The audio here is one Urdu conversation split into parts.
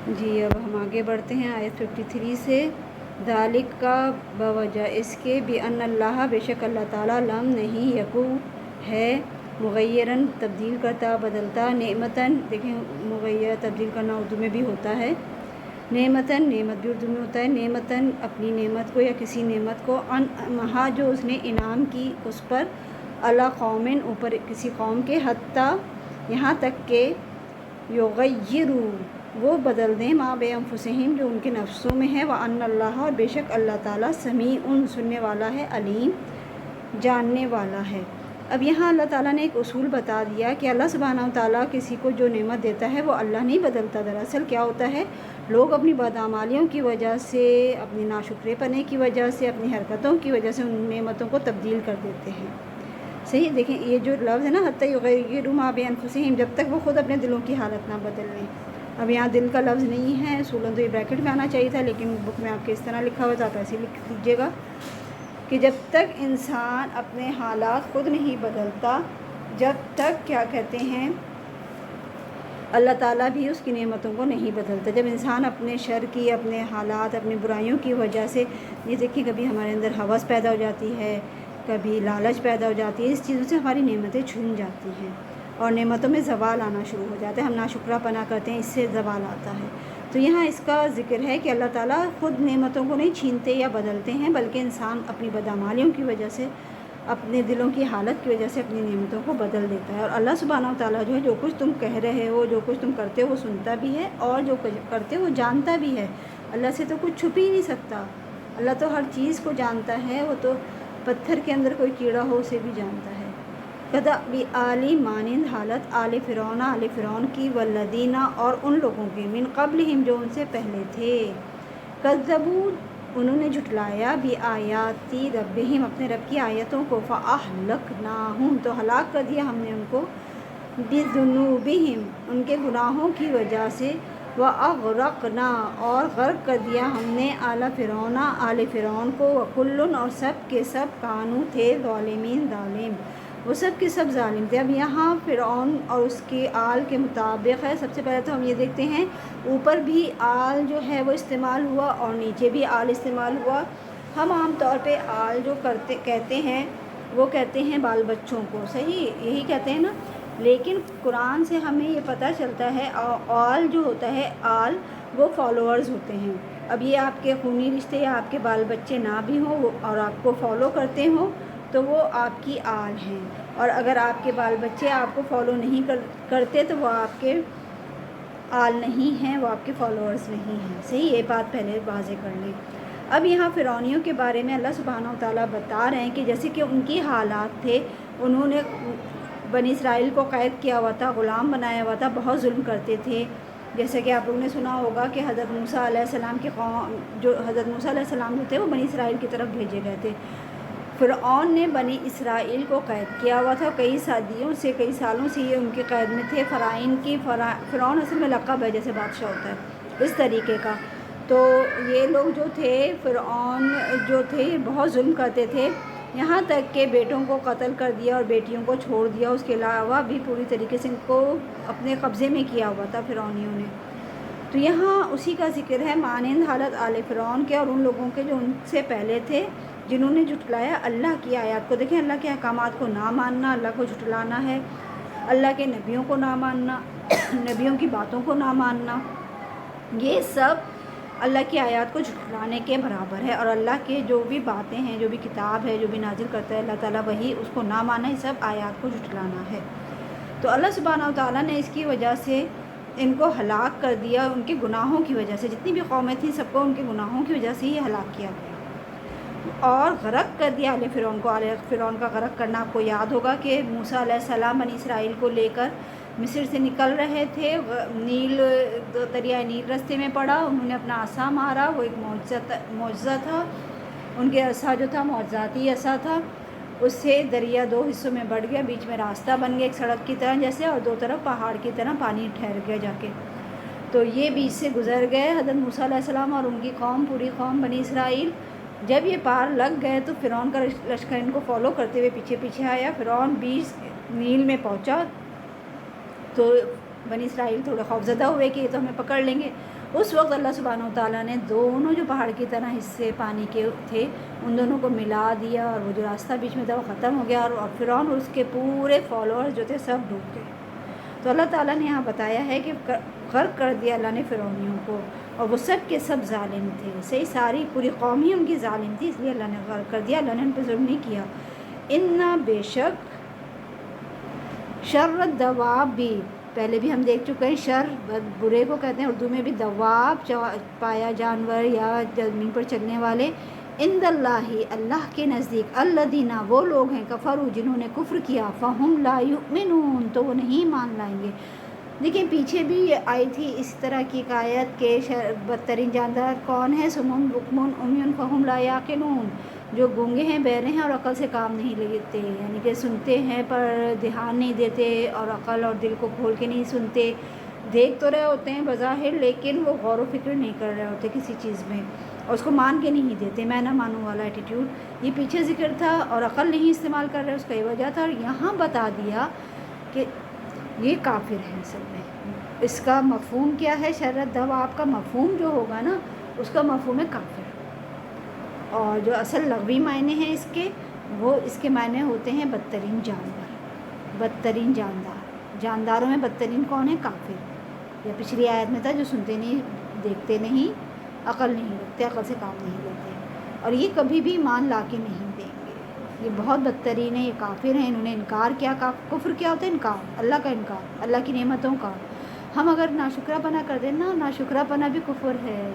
جی اب ہم آگے بڑھتے ہیں آیت 53 سے۔ ذالک کا بوجہ اس کے بِأَنَّ اللہ بے شک اللہ تعالیٰ لم نہیں یکو ہے مغیرن تبدیل کرتا بدلتا نعمتاً، دیکھیں مغیر تبدیل کرنا اردو میں بھی ہوتا ہے، نعمتاً نعمت بھی اردو میں ہوتا ہے، نعمتاً اپنی نعمت کو یا کسی نعمت کو، انعمہا جو اس نے انعام کی اس پر، علی قومن اوپر کسی قوم کے، حتیٰ یہاں تک کہ یغیروا وہ بدل دیں ما بے انفسہم جو ان کے نفسوں میں ہے، وَأَنَّ اللَّهَ اور بے شک اللہ تعالیٰ سمیع سننے والا ہے، علیم جاننے والا ہے۔ اب یہاں اللہ تعالیٰ نے ایک اصول بتا دیا کہ اللہ سبحانہ و تعالیٰ کسی کو جو نعمت دیتا ہے وہ اللہ نہیں بدلتا۔ دراصل کیا ہوتا ہے، لوگ اپنی بدعمالیوں کی وجہ سے، اپنی ناشکرے پنے کی وجہ سے، اپنی حرکتوں کی وجہ سے ان نعمتوں کو تبدیل کر دیتے ہیں۔ صحیح، دیکھیں یہ جو لفظ ہے نا، حتیٰ یغیروا ما بانفسہم، جب تک وہ خود اپنے دلوں کی حالت نہ بدل لیں۔ اب یہاں دل کا لفظ نہیں ہے، اصولاً تو یہ بریکٹ میں آنا چاہیے تھا، لیکن بک میں آپ کے اس طرح لکھا ہوا تھا، آپ ایسے لکھ دیجیے گا کہ جب تک انسان اپنے حالات خود نہیں بدلتا، جب تک کیا کہتے ہیں اللہ تعالیٰ بھی اس کی نعمتوں کو نہیں بدلتا۔ جب انسان اپنے شر کی، اپنے حالات، اپنی برائیوں کی وجہ سے، یہ دیکھیں کبھی ہمارے اندر ہوس پیدا ہو جاتی ہے، کبھی لالچ پیدا ہو جاتی ہے، اس چیزوں سے ہماری نعمتیں چھن جاتی ہیں اور نعمتوں میں زوال آنا شروع ہو جاتا ہے، ہم ناشکرہ پنا کرتے ہیں، اس سے زوال آتا ہے۔ تو یہاں اس کا ذکر ہے کہ اللہ تعالیٰ خود نعمتوں کو نہیں چھینتے یا بدلتے ہیں، بلکہ انسان اپنی بدعمالیوں کی وجہ سے، اپنے دلوں کی حالت کی وجہ سے اپنی نعمتوں کو بدل دیتا ہے۔ اور اللہ سبحانہ و تعالیٰ جو ہے جو کچھ تم کہہ رہے ہو، جو کچھ تم کرتے ہو وہ سنتا بھی ہے، اور جو کرتے ہو وہ جانتا بھی ہے۔ اللہ سے تو کچھ چھپ ہی نہیں سکتا، اللہ تو ہر چیز کو جانتا ہے، وہ تو پتھر کے اندر کوئی کیڑا ہو اسے بھی جانتا ہے۔ کدأب آل مانند حالت آل فرعون کی، والذین اور ان لوگوں کی، من قبلہم جو ان سے پہلے تھے، کذبوا انہوں نے جھٹلایا، بآیاتی ربہم اپنے رب کی آیتوں کو، فأہلکناہم تو ہلاک کر دیا ہم نے ان کو، بذنوبہم ان کے گناہوں کی وجہ سے، وأغرقنا اور غرق کر دیا ہم نے آل فرعون کو، وکل اور سب کے سب کانوا تھے ظالمین ظالم، وہ سب کے سب ظالم تھے۔ اب یہاں فرعون اور اس کی آل کے مطابق ہے، سب سے پہلے تو ہم یہ دیکھتے ہیں اوپر بھی آل جو ہے وہ استعمال ہوا اور نیچے بھی آل استعمال ہوا۔ ہم عام طور پہ آل جو کہتے ہیں وہ کہتے ہیں بال بچوں کو، صحیح یہی کہتے ہیں نا، لیکن قرآن سے ہمیں یہ پتہ چلتا ہے آل جو ہوتا ہے، آل وہ فالوورز ہوتے ہیں۔ اب یہ آپ کے خونی رشتے یا آپ کے بال بچے نہ بھی ہوں اور آپ کو فالو کرتے ہوں تو وہ آپ کی آل ہیں، اور اگر آپ کے بال بچے آپ کو فالو نہیں کرتے تو وہ آپ کے آل نہیں ہیں، وہ آپ کے فالوورز نہیں ہیں۔ صحیح، یہ بات پہلے واضح کر لیں۔ اب یہاں فرعونیوں کے بارے میں اللہ سبحانہ و تعالیٰ بتا رہے ہیں کہ جیسے کہ ان کی حالات تھے، انہوں نے بنی اسرائیل کو قید کیا ہوا تھا، غلام بنایا ہوا تھا، بہت ظلم کرتے تھے۔ جیسے کہ آپ لوگوں نے سنا ہوگا کہ حضرت موسیٰ علیہ السلام کی قوم، جو حضرت موسیٰ علیہ السلام جو تھے وہ بنی اسرائیل کی طرف بھیجے گئے تھے۔ فرعون نے بنی اسرائیل کو قید کیا ہوا تھا، کئی صدیوں سے، کئی سالوں سے یہ ان کے قید میں تھے۔ فرعون اصل میں لقب ہے، جیسے بادشاہ ہوتا ہے اس طریقے کا۔ تو یہ لوگ جو تھے، فرعون جو تھے، بہت ظلم کرتے تھے، یہاں تک کہ بیٹوں کو قتل کر دیا اور بیٹیوں کو چھوڑ دیا، اس کے علاوہ بھی پوری طریقے سے ان کو اپنے قبضے میں کیا ہوا تھا فرعونیوں نے۔ تو یہاں اسی کا ذکر ہے، مانند حالت آل فرعون کے اور ان لوگوں کے جو ان سے پہلے تھے، جنہوں نے جھٹلایا اللہ کی آیات کو۔ دیکھیں اللہ کے احکامات کو نہ ماننا، اللہ کو جھٹلانا ہے، اللہ کے نبیوں کو نہ ماننا، نبیوں کی باتوں کو نہ ماننا، یہ سب اللہ کی آیات کو جھٹلانے کے برابر ہے، اور اللہ کے جو بھی باتیں ہیں، جو بھی کتاب ہے، جو بھی نازل کرتا ہے اللہ تعالیٰ وہی، اس کو نہ ماننا، یہ سب آیات کو جھٹلانا ہے۔ تو اللہ سبحانہ و تعالیٰ نے اس کی وجہ سے ان کو ہلاک کر دیا، ان کے گناہوں کی وجہ سے، جتنی بھی قومیں تھیں سب کو ان کے گناہوں کی وجہ سے ہی ہلاک کیا گیا، اور غرق کر دیا آل فرعون کو۔ آل فرعون کا غرق کرنا آپ کو یاد ہوگا کہ موسیٰ علیہ السلام بنی اسرائیل کو لے کر مصر سے نکل رہے تھے، دریائے نیل رستے میں پڑا، انہوں نے اپنا عصا مارا، وہ ایک معجزہ تھا، ان کے عصا جو تھا معجزاتی عصا تھا، اس سے دریا دو حصوں میں بٹ گیا، بیچ میں راستہ بن گیا ایک سڑک کی طرح جیسے، اور دو طرف پہاڑ کی طرح پانی ٹھہر گیا جا کے، تو یہ بیچ سے گزر گئے حضرت موسیٰ علیہ السلام اور ان کی قوم، پوری قوم بنی اسرائیل۔ جب یہ پار لگ گئے تو فرعون کا لشکر ان کو فالو کرتے ہوئے پیچھے پیچھے آیا، فرعون بیچ نیل میں پہنچا تو بنی اسرائیل تھوڑے خوفزدہ ہوئے کہ یہ تو ہمیں پکڑ لیں گے، اس وقت اللہ سبحانہ وتعالیٰ نے دونوں جو پہاڑ کی طرح حصے پانی کے تھے ان دونوں کو ملا دیا، اور وہ جو راستہ بیچ میں تھا وہ ختم ہو گیا، اور فرعون اور اس کے پورے فالوور جو تھے سب ڈوب گئے۔ تو اللہ تعالیٰ نے یہاں بتایا ہے کہ غرق کر دیا اللہ نے فرعونیوں کو، اور وہ سب کے سب ظالم تھے، صحیح ساری پوری قوم ہی ان کی ظالم تھی، اس لیے اللہ نے غرق کر دیا، اللہ نے ان پہ ظلم نہیں کیا۔ اِنَّا بے شک شر الدواب بھی، پہلے بھی ہم دیکھ چکے ہیں، شر برے کو کہتے ہیں اردو میں بھی، دواب پایا جانور یا زمین پر چلنے والے، عند اللہ اللہ کے نزدیک، الذین وہ لوگ ہیں، کفروا جنہوں نے کفر کیا، فہم لا یؤمنون تو وہ نہیں مان لائیں گے۔ دیکھیں پیچھے بھی یہ آئی تھی اس طرح کی ایک آیت کہ بدترین جاندار کون ہے، سمون بکمون عمیون فہم لا یعقلون، جو گونگے ہیں بہرے ہیں اور عقل سے کام نہیں لیتے، یعنی کہ سنتے ہیں پر دھیان نہیں دیتے اور عقل اور دل کو کھول کے نہیں سنتے، دیکھ تو رہے ہوتے ہیں بظاہر لیکن وہ غور و فکر نہیں کر رہے ہوتے کسی چیز میں، اور اس کو مان کے نہیں دیتے، میں نہ مانوں والا ایٹیٹیوڈ، یہ پیچھے ذکر تھا، اور عقل نہیں استعمال کر رہے اس کا یہ وجہ تھا، اور یہاں بتا دیا کہ یہ کافر ہے اصل میں۔ اس کا مفہوم کیا ہے؟ شر الدواب کا مفہوم جو ہوگا نا اس کا مفہوم ہے کافر، اور جو اصل لغوی معنی ہیں اس کے، وہ اس کے معنی ہوتے ہیں بدترین جانور، بدترین جاندار، جانداروں میں بدترین کون ہے؟ کافر۔ یا پچھلی آیت میں تھا جو سنتے نہیں، دیکھتے نہیں، عقل نہیں رکھتے، عقل سے کام نہیں لیتے، اور یہ کبھی بھی ایمان لا کے نہیں دیں گے، یہ بہت بدترین ہے، یہ کافر ہیں، انہوں نے انکار کیا۔ کفر کیا ہوتا ہے؟ انکار، اللہ کا انکار، اللہ کی نعمتوں کا۔ ہم اگر ناشکرہ پنا کر دیں نا، ناشکرہ پنا بھی کفر ہے،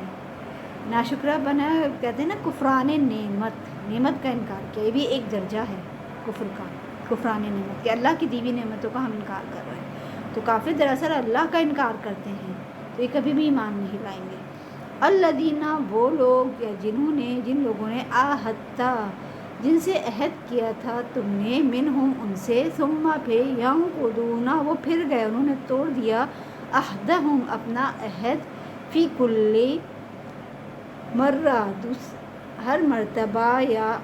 ناشکرہ پنا کہتے ہیں نا کفران نعمت کا انکار کیا، یہ بھی ایک درجہ ہے کفر کا، کفران نعمت کہ اللہ کی دی ہوئی نعمتوں کا ہم انکار کر رہے ہیں، تو کافر دراصل اللہ کا انکار کرتے ہیں، تو یہ کبھی بھی ایمان نہیں لائیں گے۔ الذین وہ لوگ یا جن لوگوں نے عاہدتا جن سے عہد کیا تھا تم نے، منہم ان سے، ثم پھر ینقضون وہ پھر گئے، انہوں نے توڑ دیا، عہدہم اپنا عہد، فی کل مرہ ہر مرتبہ یا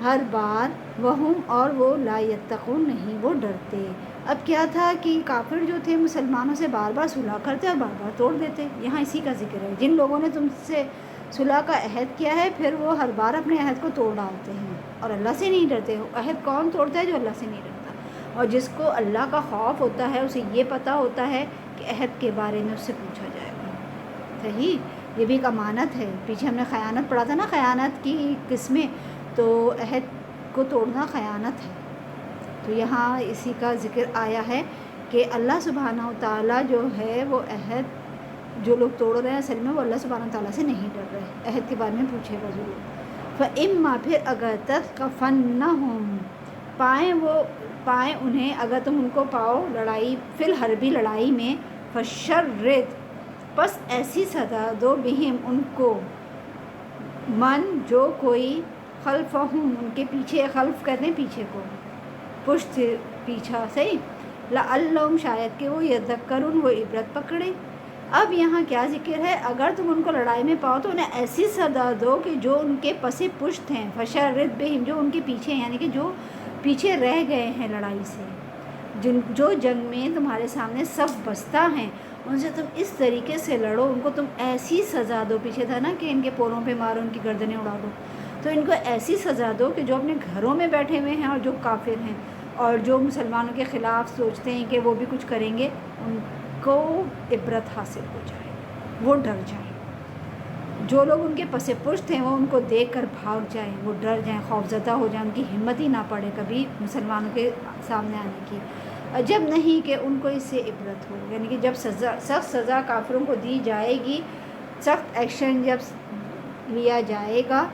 ہر بار، وہم اور وہ لا یتقون نہیں وہ ڈرتے۔ اب کیا تھا کہ کافر جو تھے مسلمانوں سے بار بار صلح کرتے اور بار بار توڑ دیتے، یہاں اسی کا ذکر ہے، جن لوگوں نے تم سے صلح کا عہد کیا ہے پھر وہ ہر بار اپنے عہد کو توڑ ڈالتے ہیں اور اللہ سے نہیں ڈرتے۔ عہد کون توڑتا ہے؟ جو اللہ سے نہیں ڈرتا، اور جس کو اللہ کا خوف ہوتا ہے اسے یہ پتہ ہوتا ہے کہ عہد کے بارے میں اس سے پوچھا جائے گا، صحیح، یہ بھی ایک امانت ہے۔ پیچھے ہم نے خیانت پڑھا تھا نا، خیانت کی قسمیں، تو عہد کو توڑنا خیانت ہے، تو یہاں اسی کا ذکر آیا ہے کہ اللہ سبحانہ وتعالیٰ جو ہے وہ عہد جو لوگ توڑ رہے ہیں اصل میں وہ اللہ سبحانہ وتعالیٰ سے نہیں ڈر رہے، عہد کے بارے میں پوچھے گا ضرور۔ فَإِمَّا پھر اگر تَثْقَفَنَّهُمْ پائیں انہیں، اگر تم ان کو پاؤ لڑائی، فی الحربی لڑائی میں، فَشَرِّدْ پس ایسی سزا دو، بہم ان کو، من جو کوئی، خلفہم ان کے پیچھے، خلف کہتے ہیں پیچھے کو، پشت پیچھا، صحیح، لعلہم شاید کہ وہ یذکرون وہ عبرت پکڑیں۔ اب یہاں کیا ذکر ہے؟ اگر تم ان کو لڑائی میں پاؤ تو انہیں ایسی سزا دو کہ جو ان کے پس پشت ہیں، فشرد بہم جو ان کے پیچھے ہیں، یعنی کہ جو پیچھے رہ گئے ہیں لڑائی سے، جو جنگ میں تمہارے سامنے صف بستہ ہیں، ان سے تم اس طریقے سے لڑو، ان کو تم ایسی سزا دو، پیچھے تھا نا کہ ان کے پوروں پہ مارو، ان کی گردنیں اڑا دو، تو ان کو ایسی سزا دو کہ جو اپنے گھروں میں بیٹھے ہوئے ہیں اور جو کافر ہیں اور جو مسلمانوں کے خلاف سوچتے ہیں کہ وہ بھی کچھ کریں گے، ان کو عبرت حاصل ہو جائے، وہ ڈر جائیں، جو لوگ ان کے پس پشت ہیں وہ ان کو دیکھ کر بھاگ جائیں، وہ ڈر جائیں، خوفزدہ ہو جائیں، ان کی ہمت ہی نہ پڑے کبھی مسلمانوں کے سامنے آنے کی، جب نہیں کہ ان کو اس سے عبرت ہو، یعنی کہ جب سخت سزا کافروں کو دی جائے گی، سخت ایکشن جب لیا جائے گا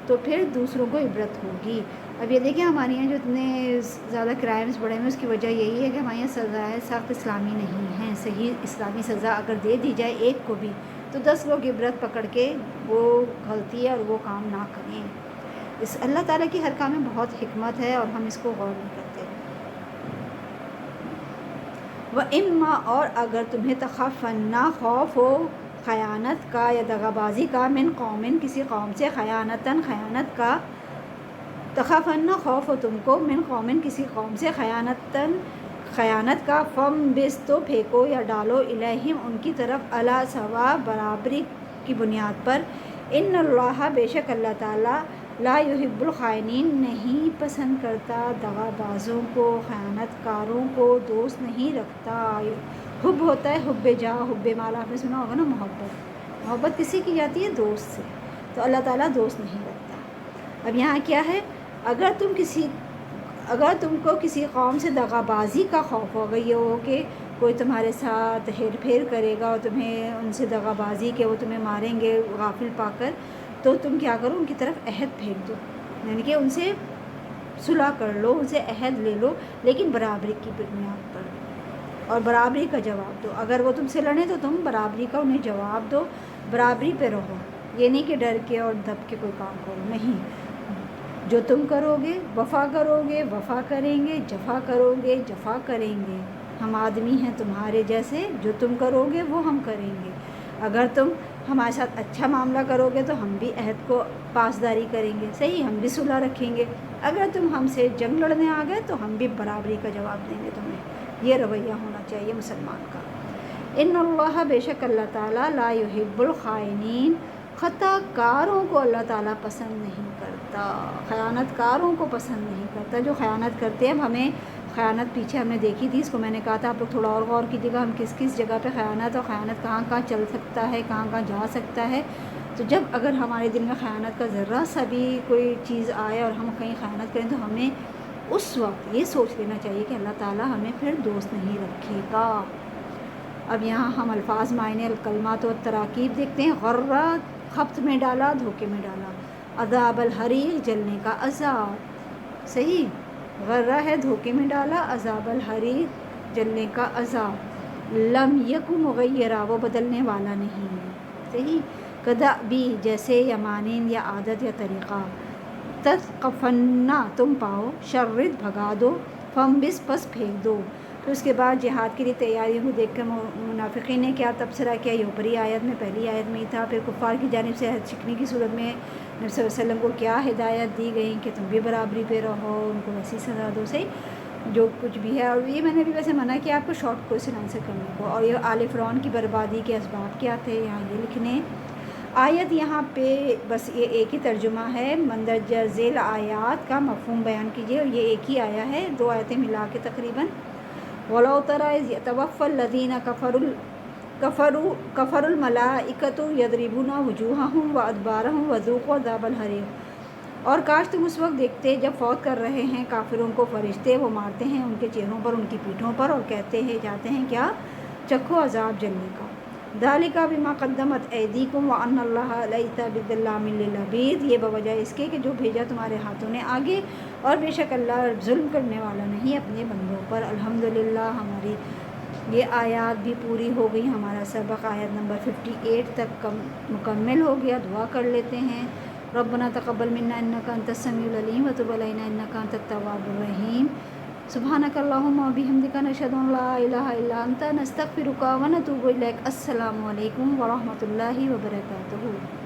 تو پھر دوسروں کو عبرت ہوگی۔ اب یہ دیکھیں ہمارے یہاں جو اتنے زیادہ کرائمز بڑھے ہیں اس کی وجہ یہی ہے کہ ہمارے یہاں سزائیں سخت اسلامی نہیں ہیں، صحیح اسلامی سزا اگر دے دی جائے ایک کو بھی تو 10 لوگ عبرت پکڑ کے وہ غلطی ہے اور وہ کام نہ کریں۔ اس اللہ تعالیٰ کی ہر کام میں بہت حکمت ہے اور ہم اس کو غور نہیں کرتے۔ وَإِمَّا اور اگر تمہیں تخافن خوف ہو خیانت کا یا دغا بازی کا، من قومن کسی قوم سے، خیانتاً خیانت کا، تخافن خوف ہو تم کو، من قومن کسی قوم سے، خیانتاً خیانت کا، فم بس تو پھینکو یا ڈالو، الہم ان کی طرف، علی سوا برابری کی بنیاد پر، ان اللہ بے شک اللہ تعالیٰ، لا یحب الخائنین نہیں پسند کرتا دغا بازوں کو، خیانت کاروں کو دوست نہیں رکھتا۔ حب ہوتا ہے حب جا، حب مال، آپ نے سنا ہوگا نا، محبت کسی کی جاتی ہے؟ دوست سے، تو اللہ تعالیٰ دوست نہیں رکھتا۔ اب یہاں کیا ہے، اگر تم کو کسی قوم سے دغا بازی کا خوف ہو گئی ہو کہ کوئی تمہارے ساتھ ہیر پھیر کرے گا اور تمہیں ان سے دغا بازی کہ وہ تمہیں ماریں گے غافل پا کر، تو تم کیا کرو، ان کی طرف عہد پھینک دو، یعنی کہ ان سے صلح کر لو، ان سے عہد لے لو، لیکن برابری کی بنیاد پر، اور برابری کا جواب دو۔ اگر وہ تم سے لڑیں تو تم برابری کا انہیں جواب دو، برابری پہ رہو، یہ نہیں کہ ڈر کے اور دب کے کوئی کام کرو، نہیں۔ جو تم کرو گے وفا کرو گے، وفا کریں گے، جفا کرو گے، جفا کریں گے، ہم آدمی ہیں تمہارے جیسے، جو تم کرو گے وہ ہم کریں گے۔ اگر تم ہمارے ساتھ اچھا معاملہ کرو گے تو ہم بھی عہد کو پاسداری کریں گے، صحیح، ہم بھی صلح رکھیں گے۔ اگر تم ہم سے جنگ لڑنے آ گئے تو ہم بھی برابری کا جواب دیں گے تمہیں۔ یہ رویہ ہونا چاہیے مسلمان کا۔ ان اللہ بے شک اللہ تعالیٰ، لا یحب الخائنین، خطا کاروں کو اللہ تعالیٰ پسند نہیں کرتا، خیانت کاروں کو پسند نہیں کرتا، جو خیانت کرتے ہیں۔ اب ہمیں خیانت پیچھے ہم نے دیکھی تھی، اس کو میں نے کہا تھا آپ لوگ تھوڑا اور غور کیجیے گا، ہم کس کس جگہ پہ خیانت اور خیانت کہاں کہاں چل سکتا ہے، کہاں کہاں جا سکتا ہے۔ تو جب اگر ہمارے دل میں خیانت کا ذرہ سا بھی کوئی چیز آئے اور ہم کہیں خیانت کریں تو ہمیں اس وقت یہ سوچ لینا چاہیے کہ اللہ تعالیٰ ہمیں پھر دوست نہیں رکھے گا۔ اب یہاں ہم الفاظ، معنی، الکلمات و تراکیب دیکھتے ہیں۔ غرہ، خبط میں ڈالا، دھوکے میں ڈالا۔ عذاب الحریق، جلنے کا عذاب، صحیح، غرہ ہے دھوکے میں ڈالا، عذاب الحریق، جلنے کا عذاب۔ لم یک مغیرہ، وہ بدلنے والا نہیں ہے، صحیح۔ کدأبی، جیسے، یا مانند، یا عادت، یا طریقہ۔ تثقفنہ، تم پاؤ، شرد، بھگا دو، فمبس، پس پھینک دو۔ پھر اس کے بعد جہاد کے لیے تیاریوں کو دیکھ کر منافقین نے کیا تبصرہ کیا، یہ اوپری آیت میں، پہلی آیت میں ہی تھا۔ پھر کفار کی جانب سے عہد شکنی کی صورت میں نبی صلی اللہ علیہ وسلم کو کیا ہدایت دی گئی کہ تم بھی برابری پہ رہو، ان کو ویسی سزا دو، صحیح، جو کچھ بھی ہے۔ اور یہ میں نے بھی ویسے منع کیا آپ کو شارٹ کوشچن آنسر کرنے کو۔ اور یہ آل فرعون کی بربادی کے اسباب کیا تھے، یہاں یہ لکھنے۔ آیت یہاں پہ بس یہ ایک ہی ترجمہ ہے، مندرجہ ذیل آیات کا مفہوم بیان کیجیے، اور یہ ایک ہی آیا ہے، دو آیتیں ملا کے تقریباً۔ وَلَوْ تَرَىٰ إِذْ يَتَوَفَّى الَّذِينَ كَفَرُوا الْمَلَائِكَةُ يَضْرِبُونَ وُجُوهَهُمْ وَأَدْبَارَهُمْ وَذُوقُوا عَذَابَ الْحَرِيقِ، اور کاش تم اس وقت دیکھتے جب فوت کر رہے ہیں کافروں کو فرشتے، وہ مارتے ہیں ان کے چہروں پر، ان کی پیٹھوں پر، اور کہتے ہیں جاتے ہیں کیا، چکھو عذاب جلنے کا۔ ذَلِكَ بِمَا قَدَّمَتْ أَيْدِيكُمْ وَأَنَّ اللَّهَ لَيْسَ بِظَلَّامٍ لِّلْعَبِيدِ، یہ بوجہ اس کے کہ جو بھیجا تمہارے ہاتھوں نے آگے، اور بے شک اللہ ظلم کرنے والا نہیں اپنے بندوں پر۔ الحمدللہ ہماری یہ آیات بھی پوری ہو گئی، ہمارا سبق آیت نمبر 58 تک مکمل ہو گیا۔ دعا کر لیتے ہیں۔ ربنا تقبل منا انک انت السمیع العلیم وتب علینا انک انت التواب الرحیم۔ سبحانک اللہم وبحمدک، نشہد ان لا الہ الا انت، نستغفرک ونتوب الیک۔ السلام علیکم ورحمۃ اللہ وبرکاتہ۔